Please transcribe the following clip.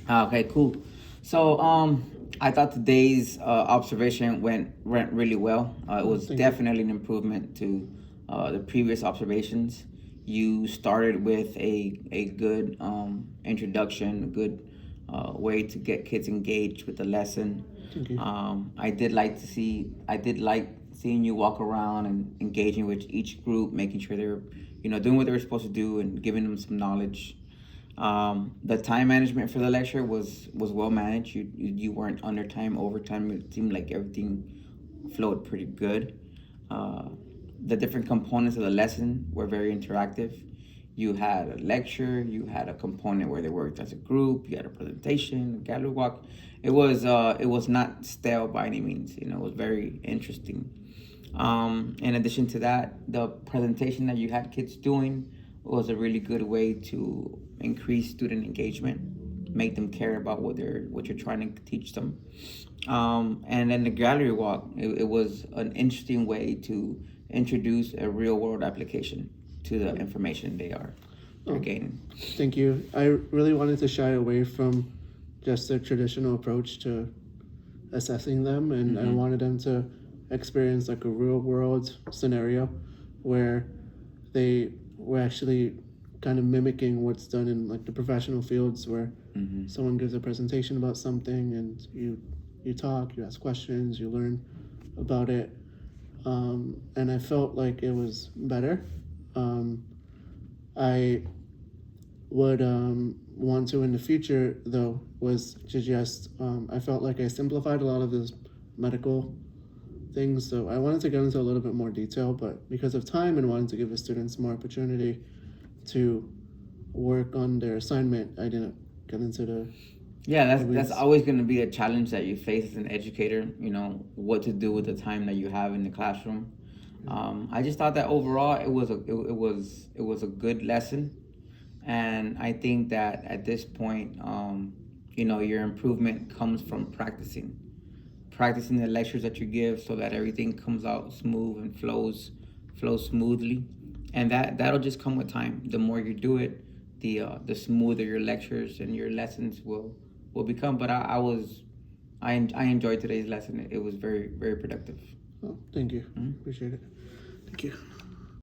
Okay, cool. So, I thought today's observation went really well. It Oh, was thank you. definitely an improvement to the previous observations. You started with a good introduction, a good way to get kids engaged with the lesson. Thank you. I did like seeing you walk around and engaging with each group, making sure they're, doing what they were supposed to do and giving them some knowledge. The time management for the lecture was well managed. You weren't under time, overtime. It seemed like everything flowed pretty good. Uh, the different components of the lesson were very interactive. You had a lecture, you had a component where they worked as a group, you had a presentation, a gallery walk. It was not stale by any means. It was very interesting. In addition to that, the presentation that you had kids doing was a really good way to increase student engagement, make them care about what you're trying to teach them. And then the gallery walk, it was an interesting way to introduce a real world application to the information they're Oh, gaining. thank you. I really wanted to shy away from just the traditional approach to assessing them, and I Mm-hmm. wanted them to experience like a real world scenario where they were actually kind of mimicking what's done in like the professional fields where Mm-hmm. someone gives a presentation about something and you talk, you ask questions, you learn about it. And I felt like it was better. Um, I would want to in the future, though, was to just, I felt like I simplified a lot of those medical things. So I wanted to get into a little bit more detail, but because of time and wanting to give the students more opportunity to work on their assignment, I didn't get into Yeah, the that's weeds. always going to be a challenge that you face as an educator. What to do with the time that you have in the classroom. I just thought that overall it was a good lesson, and I think that at this point, your improvement comes from practicing the lectures that you give, so that everything comes out smooth and flows smoothly, and that'll just come with time. The more you do it, the smoother your lectures and your lessons will become. But I enjoyed today's lesson. It was very very productive. Oh, thank you. Mhm. Appreciate it. Thank you.